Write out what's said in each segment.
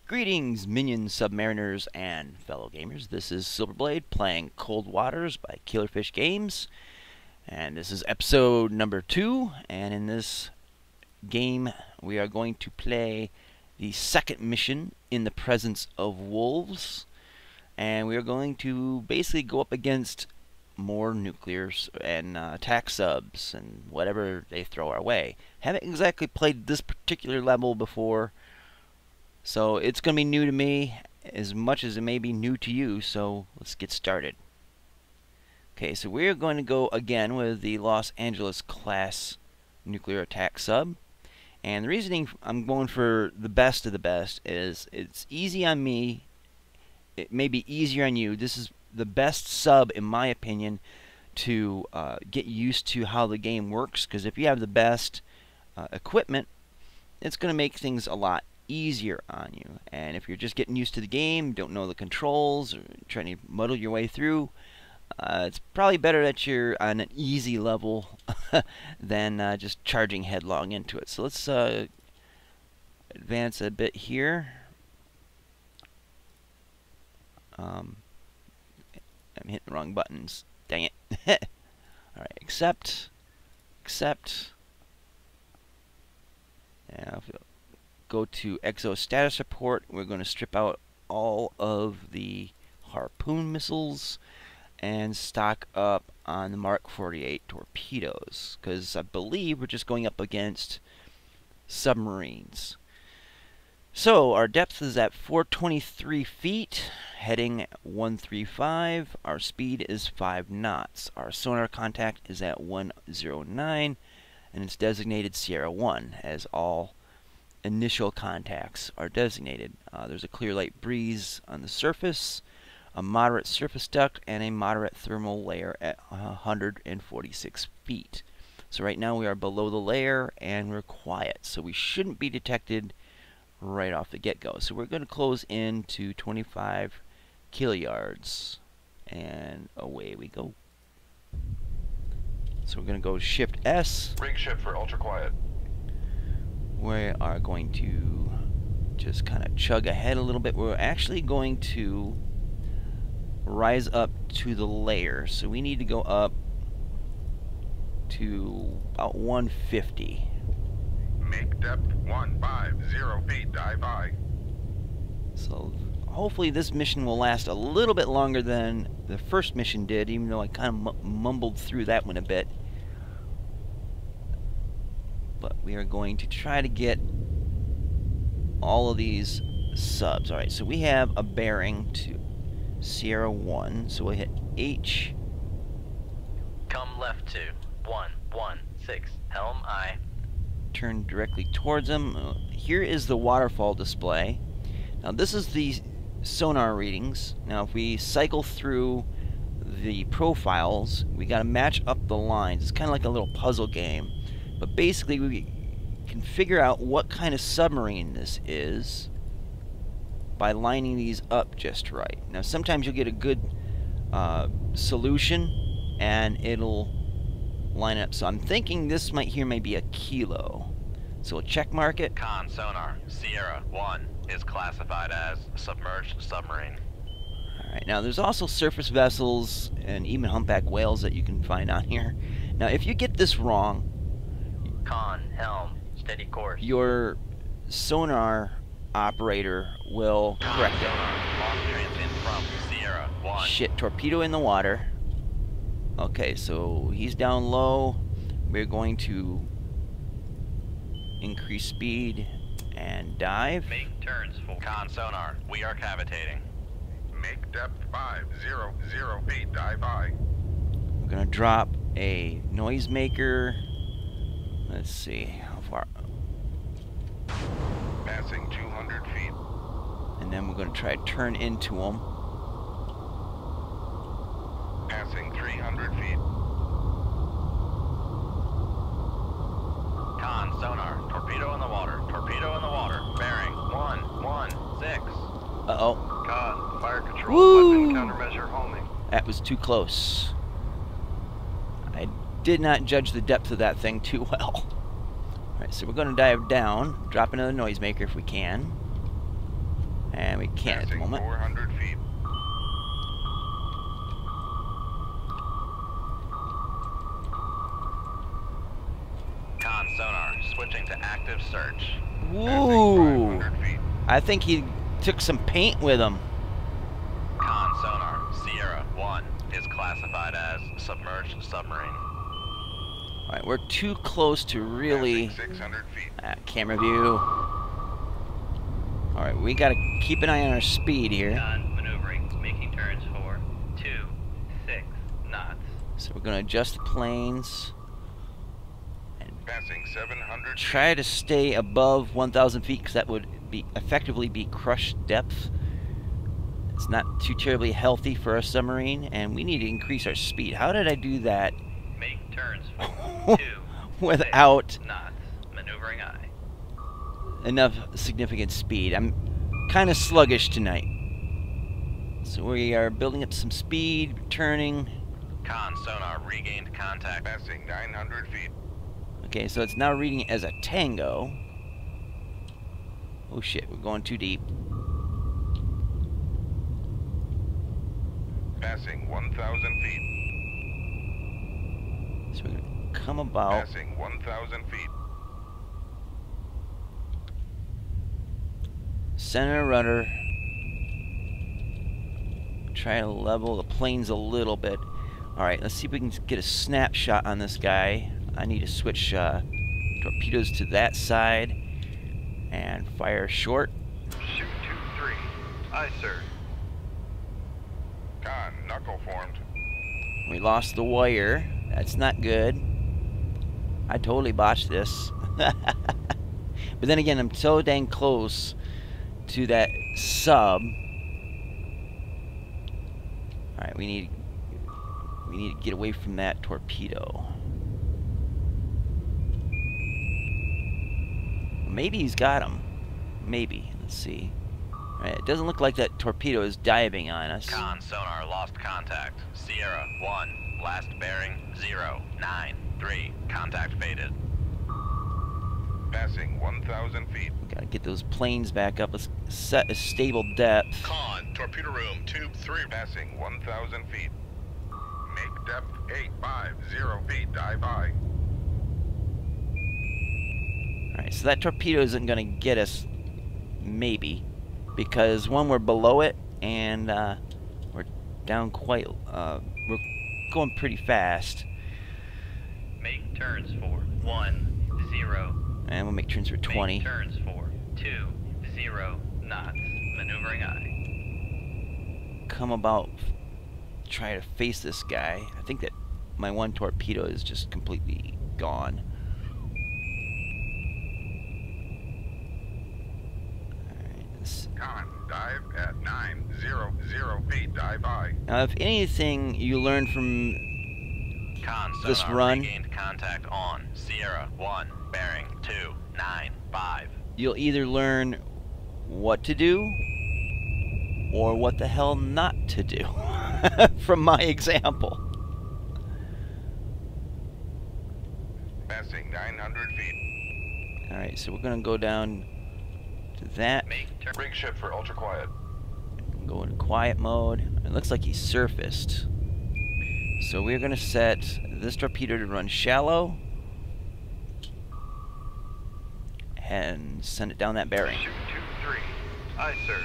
Greetings, minions, submariners, and fellow gamers. This is Silverblade playing Cold Waters by Killerfish Games, and this is episode number 2. And in this game, we are going to play the second mission in the presence of wolves, and we are going to basically go up against more nuclears and attack subs and whatever they throw our way. Haven't exactly played this particular level before, so it's going to be new to me as much as it may be new to you, so let's get started. Okay, so we're going to go again with the Los Angeles class nuclear attack sub. And the reasoning I'm going for the best of the best is it's easy on me. It may be easier on you. This is the best sub, in my opinion, to get used to how the game works. Because if you have the best equipment, it's going to make things a lot easier on you. And if you're just getting used to the game, don't know the controls, or trying to muddle your way through, it's probably better that you're on an easy level than just charging headlong into it. So let's advance a bit here. I'm hitting the wrong buttons. Dang it. Alright, accept. Now if we go to XO status report, we're going to strip out all of the harpoon missiles and stock up on the Mark 48 torpedoes, because I believe we're just going up against submarines. So our depth is at 423 feet, heading 135. Our speed is 5 knots. Our sonar contact is at 109, and it's designated Sierra 1, as all initial contacts are designated. There's a clear light breeze on the surface, a moderate surface duct, and a moderate thermal layer at 146 feet. So right now we are below the layer and we're quiet, so we shouldn't be detected right off the get-go. So we're going to close in to 25 kiluyards, and away we go. So we're going to go Shift S. Rig shift for ultra quiet. We are going to just kind of chug ahead a little bit. We're actually going to rise up to the layer, so we need to go up to about 150. Make depth 150 feet, dive high. So hopefully this mission will last a little bit longer than the first mission did, even though I kind of mumbled through that one a bit. But we are going to try to get all of these subs. Alright, so we have a bearing to Sierra 1, so we'll hit H. Come left to 116, helm I. Turn directly towards them. Here is the waterfall display. Now this is the sonar readings. Now if we cycle through the profiles, we got to match up the lines. It's kind of like a little puzzle game. But basically we can figure out what kind of submarine this is by lining these up just right. Now sometimes you'll get a good solution and it'll line up. So I'm thinking this may be a kilo. So we'll check mark it. Con sonar, Sierra 1 is classified as submerged submarine. Alright, now there's also surface vessels and even humpback whales that you can find on here. Now if you get this wrong, Con, helm, steady course. your sonar operator will correct it. Lost transient from Sierra 1. Shit, torpedo in the water. Okay, so he's down low. We're going to increase speed and dive. Make turns full. Con sonar, we are cavitating. Make depth 500 feet, dive high. We're going to drop a noisemaker. Let's see how far. Passing 200 feet. And then we're going to try to turn into them. Passing 300 feet. Con sonar, torpedo in the water, bearing 116. Uh-oh. Con, fire control, Woo! weapon countermeasure homing. That was too close. I did not judge the depth of that thing too well. Alright, so we're going to dive down, drop another noisemaker if we can. And we can't at the Passing moment. 400 feet. Con sonar, switching to active search. Woo! 500 feet. I think he took some paint with him. Con sonar, Sierra 1 is classified as submerged submarine. Alright, we're too close to really... Passing 600 feet. Camera view. Alright, we gotta keep an eye on our speed here. Con maneuvering, making turns for 2-6 knots. So we're gonna adjust the planes. Passing 700 feet. Try to stay above 1,000 feet, because that would effectively be crushed depth. It's not too terribly healthy for a submarine, and we need to increase our speed. How did I do that Make turns for 2 without 6 knots. Maneuvering eye. enough significant speed? I'm kind of sluggish tonight. So we are building up some speed, turning. Con sonar regained contact. Passing 900 feet. Okay, so it's now reading it as a tango. Oh shit, we're going too deep. Passing 1,000 feet. So we're gonna come about. Passing 1,000 feet. Center rudder. Try to level the planes a little bit. Alright, let's see if we can get a snapshot on this guy. I need to switch torpedoes to that side and fire short. Shoot 2-3. Aye, sir. Con, knuckle formed. We lost the wire. That's not good. I totally botched this. But then again, I'm so dang close to that sub. Alright, we need to get away from that torpedo. Maybe he's got him. Maybe. Let's see. Alright, it doesn't look like that torpedo is diving on us. Con sonar lost contact. Sierra 1, last bearing 093. Contact faded. Passing 1,000 feet. We gotta get those planes back up. Let's set a stable depth. Con, torpedo room, tube 3. Passing 1,000 feet. Make depth 850 feet. Dive by. Alright, so that torpedo isn't gonna get us, maybe, because one, we're below it, and we're down quite, we're going pretty fast. Make turns for 1-0. And we'll make turns for 20. Make turns for 2-0 knots. Maneuvering eye. Come about, try to face this guy. I think that my one torpedo is just completely gone. Con, dive at 900 feet. Dive by. Now, if anything you learn from Con this sonar run, regained contact on Sierra 1, bearing 295. you'll either learn what to do or what the hell not to do from my example. Passing 900 feet. Alright, so we're going to go down to that. Make turn. Rig ship for ultra quiet. Go into quiet mode. It looks like he's surfaced. So we're going to set this torpedo to run shallow and send it down that bearing. Shoot 2-3. Aye, sir.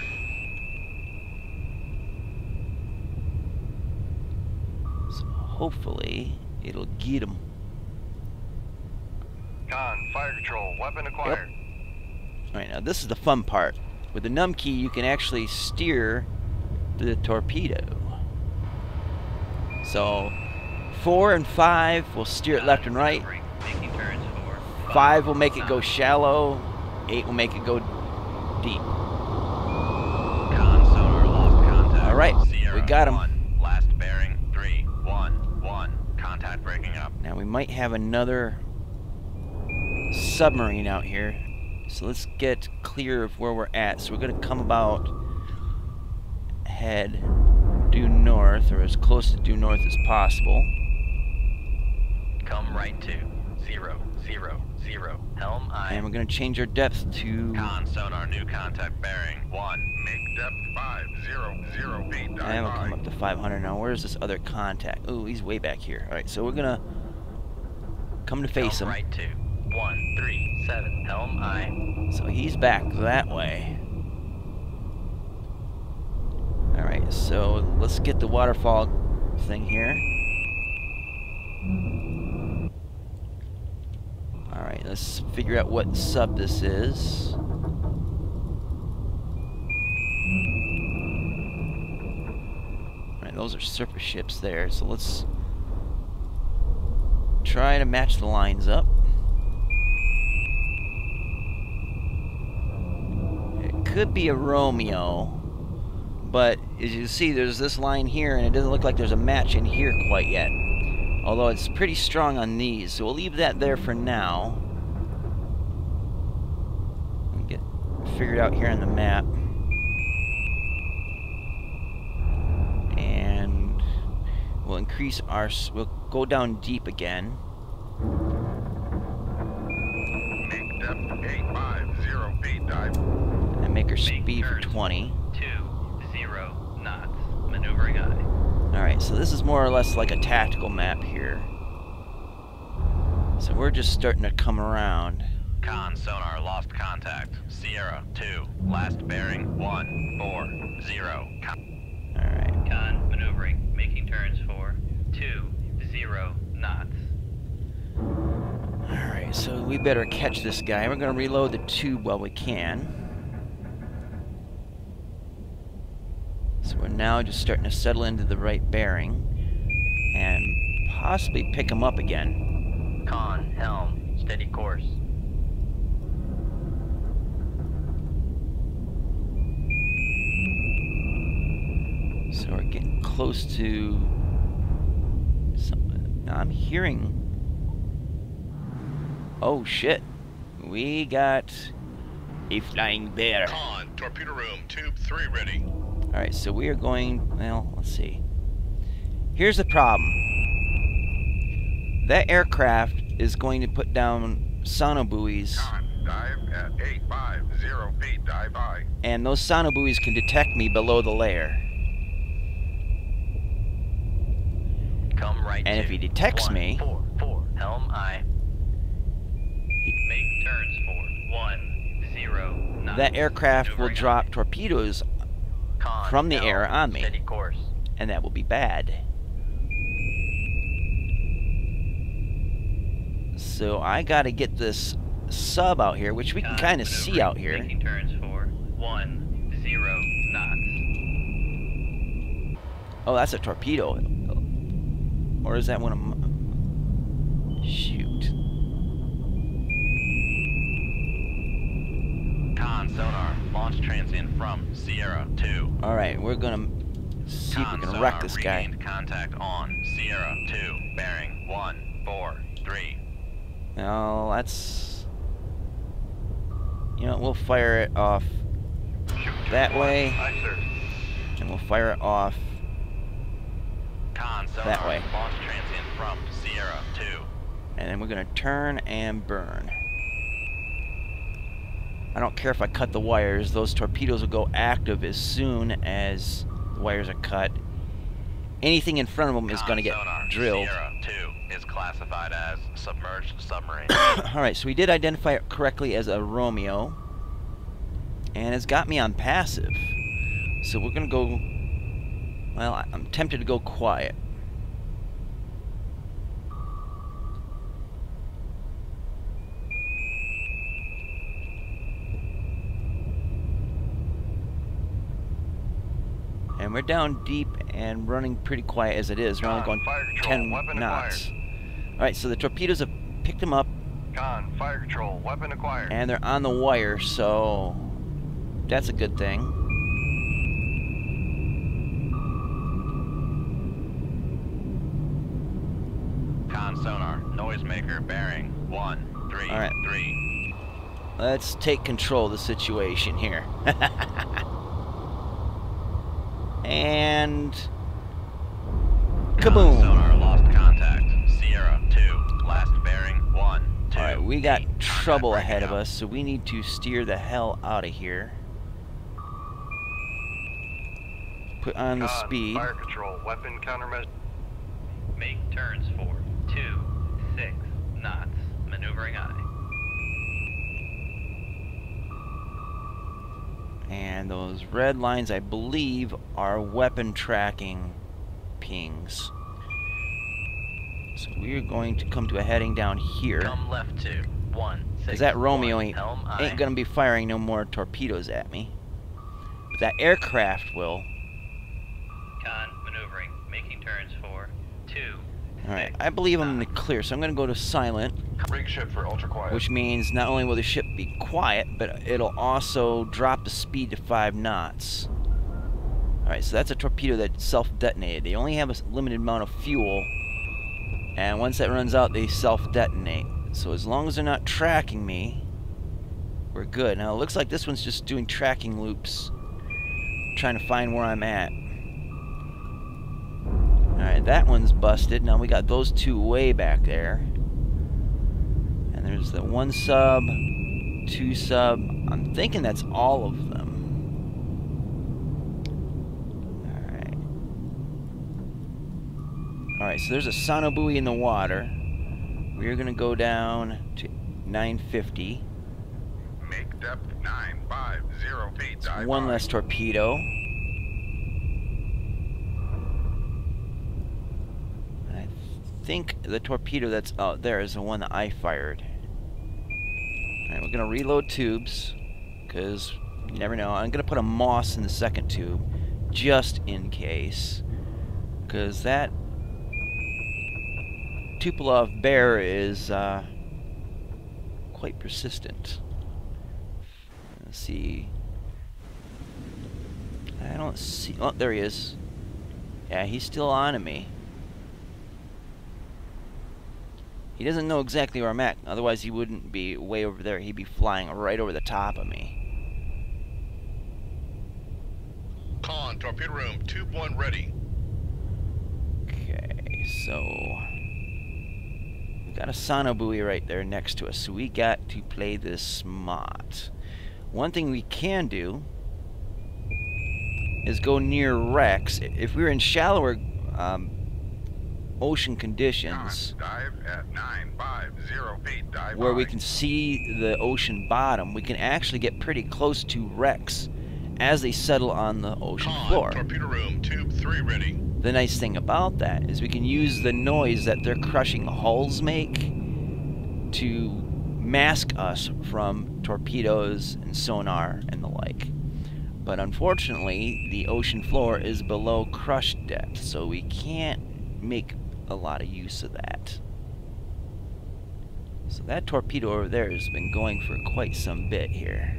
So hopefully it'll get him. Con, fire control, weapon acquired. Alright, now this is the fun part. With the num key, you can actually steer the torpedo. So 4 and 5 will steer it left and right. Making turns for 5 will make it go shallow. 8 will make it go deep. Con sonar lost contact. All right, Sierra we got him. 1, last bearing 311. Contact breaking up. Now we might have another submarine out here. So let's get clear of where we're at. So we're going to come about, head due north, or as close to due north as possible. Come right to 000. Helm I. And we're going to change our depth to... Con sonar, new contact bearing 1. Make depth 500 feet. Dive And we'll by. come up to 500 now. Where's this other contact? Ooh, he's way back here. Alright, so we're going to come to face Helm him. right 2. 137. Helm I. So he's back that way. Alright, so let's get the waterfall thing here. Alright, let's figure out what sub this is. Alright, those are surface ships there, so let's try to match the lines up. It could be a Romeo, but as you see, there's this line here, and it doesn't look like there's a match in here quite yet. Although it's pretty strong on these, so we'll leave that there for now. And get figured out here on the map. And we'll increase our... we'll go down deep again. Make depth 850 feet. Dive. And make our Make speed for turns 20. 20 knots. Maneuvering I. Alright, so this is more or less like a tactical map here. So we're just starting to come around. Con sonar, lost contact. Sierra 2. Last bearing 140. Alright. Con maneuvering. Making turns for 20 knots. Alright, so we better catch this guy. We're going to reload the tube while we can. So we're now just starting to settle into the right bearing and possibly pick him up again. Con helm. Steady course. So we're getting close to something. Now I'm hearing... oh shit. We got a flying bear. Con, torpedo room, tube 3 ready. Alright, so we are going... well, let's see. Here's the problem. That aircraft is going to put down sono buoys, Con, dive at 850 feet. Dive by. and those sono buoys can detect me below the layer. Come right And to if he detects me... 144. Helm I. Make turns for 10 knots. that aircraft will Maneuvering drop I. torpedoes Con from the helm. air on me. Steady course. And that will be bad. So I gotta get this sub out here, which we can Con kind of see maneuvering. out here. Making turns for 10 knots. Oh, that's a torpedo. Or is that one of them? Shoot. Con sonar, launch transient from Sierra 2. Alright, we're gonna see if we Con can sonar, wreck this guy. regained contact on Sierra 2. Bearing 143. No, that's... you know, we'll fire it off that way, Aye, sir. and we'll fire it off Con sonar, that way. launch transient from Sierra 2. and then we're gonna turn and burn. I don't care if I cut the wires, those torpedoes will go active as soon as the wires are cut. Anything in front of them is Con gonna get sonar, drilled. Sierra 2 is classified as submerged submarine. Alright, so we did identify it correctly as a Romeo, and it's got me on passive. So we're gonna go, well, I'm tempted to go quiet. And we're down deep and running pretty quiet as it is. We're only going Fire control, 10 weapon knots. Alright, so the torpedoes have picked them up, Con, fire control, weapon acquired. and they're on the wire, so that's a good thing. Con sonar, noisemaker, bearing 133. Let's take control of the situation here. And Con kaboom! sonar, lost contact. Sierra 2, last bearing 1. we got trouble ahead of us, so we need to steer the hell out of here. Put on the speed. Fire control, weapon countermeasure. Make turns for 26 knots. Maneuvering aye. And those red lines, I believe, are weapon tracking pings. So we're going to come to a heading down here. Come left to 161. Because that Romeo ain't Helm gonna be firing no more torpedoes at me. But that aircraft will. Con maneuvering. Making turns for 2. Alright, I believe I'm in the clear, so I'm gonna go to silent. Rig ship for ultra quiet. Which means not only will the ship be quiet, but it'll also drop the speed to 5 knots. Alright, so that's a torpedo that self-detonated. They only have a limited amount of fuel, and once that runs out, they self-detonate. So as long as they're not tracking me, we're good. Now, it looks like this one's just doing tracking loops, trying to find where I'm at. Alright, that one's busted. Now we got those two way back there. And there's the 1 sub, 2 sub. I'm thinking that's all of them. Alright. Alright, so there's a sonobuoy in the water. We're going to go down to 950. Make depth 950 feet. Dive One by. less torpedo. I think the torpedo that's out there is the one that I fired. Alright, we're going to reload tubes, because you never know. I'm going to put a Moss in the second tube, just in case. Because that Tupolev bear is quite persistent. Let's see. I don't see... Oh, there he is. Yeah, he's still on to me. He doesn't know exactly where I'm at. Otherwise, he wouldn't be way over there. He'd be flying right over the top of me. Con, torpedo room, tube 1 ready. Okay, so... we got a sonobuoy right there next to us, so we got to play this smart. One thing we can do is go near wrecks. If we were in shallower ocean conditions, Dive at 950 feet. Dive where we by. can see the ocean bottom, we can actually get pretty close to wrecks as they settle on the ocean Con, floor. torpedo room, tube 3 ready. The nice thing about that is we can use the noise that their crushing hulls make to mask us from torpedoes and sonar and the like. But unfortunately, the ocean floor is below crush depth, so we can't make a lot of use of that. So that torpedo over there has been going for quite some bit here.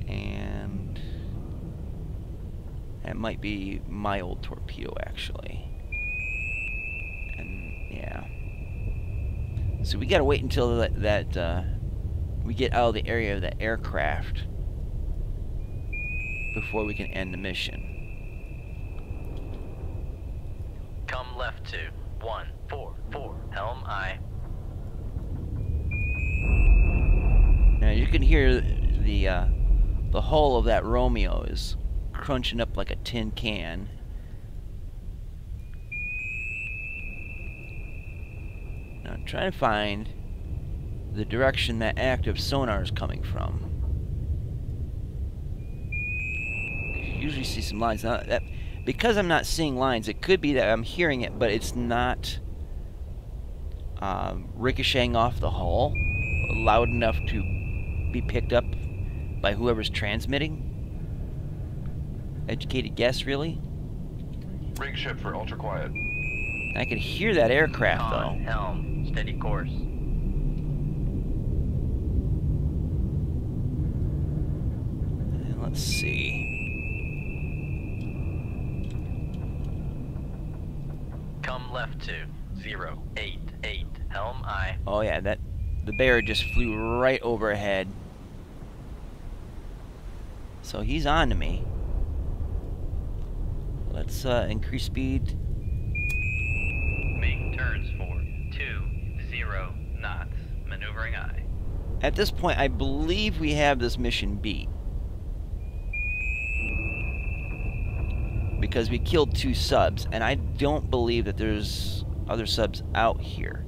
And that might be my old torpedo, actually. And yeah. So we gotta wait until we get out of the area of the aircraft before we can end the mission. Come left to 144. Helm aye. Now you can hear the hull of that Romeo is crunching up like a tin can. Now I'm trying to find the direction that active sonar is coming from. You usually see some lines. Now, because I'm not seeing lines, it could be that I'm hearing it, but it's not ricocheting off the hull loud enough to be picked up by whoever's transmitting. Educated guess, really? Rig ship for ultra quiet. I could hear that aircraft, Con, though. helm, steady course. Let's see. Come left to 088. Helm aye. Oh yeah, the bear just flew right overhead. So he's on to me. Let's increase speed. Make turns for 20 knots. maneuvering eye. At this point, I believe we have this mission beat. Because we killed 2 subs, and I don't believe that there's other subs out here.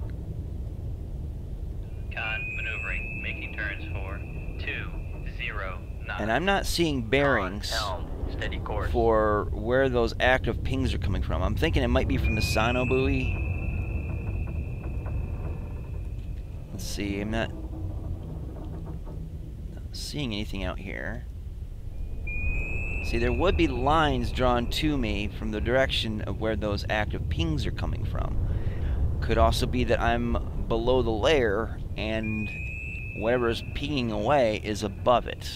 Con maneuvering, making turns for 209. And I'm not seeing bearings Helm, steady course. for where those active pings are coming from. I'm thinking it might be from the sono buoy. Let's see, I'm not seeing anything out here. See, there would be lines drawn to me from the direction of where those active pings are coming from. Could also be that I'm below the layer and whatever is pinging away is above it.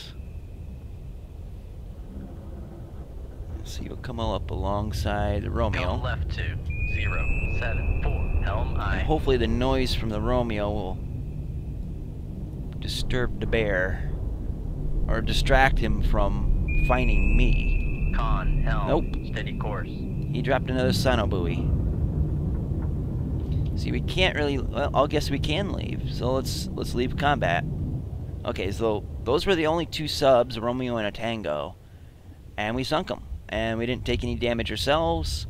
So you'll come all up alongside the Romeo. Helm left 2074. Helm And eye. hopefully the noise from the Romeo will disturb the bear or distract him from finding me. Con helm. Nope. Steady course. He dropped another sono buoy. See, we can't really. Well, I guess we can leave. So let's leave combat. Okay, so those were the only 2 subs, a Romeo and a Tango, and we sunk them, and we didn't take any damage ourselves,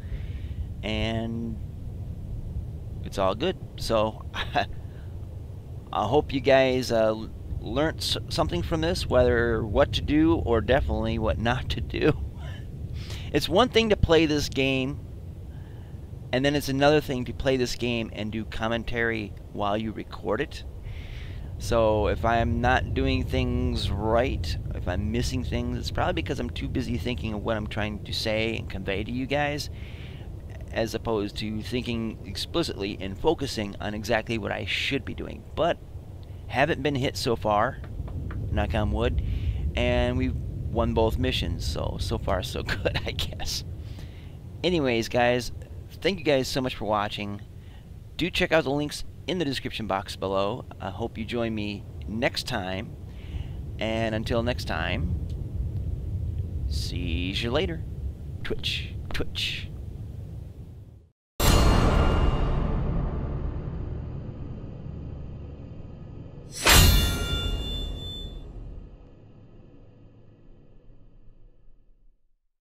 and it's all good. So I hope you guys learned something from this, whether what to do or definitely what not to do. It's one thing to play this game, and then it's another thing to play this game and do commentary while you record it. So if I'm not doing things right, if I'm missing things, it's probably because I'm too busy thinking of what I'm trying to say and convey to you guys, as opposed to thinking explicitly and focusing on exactly what I should be doing. But haven't been hit so far, knock on wood, and we've won both missions, so far so good, I guess. Anyways, guys, thank you guys so much for watching. Do check out the links in the description box below. I hope you join me next time, and until next time, see you later. Twitch, twitch.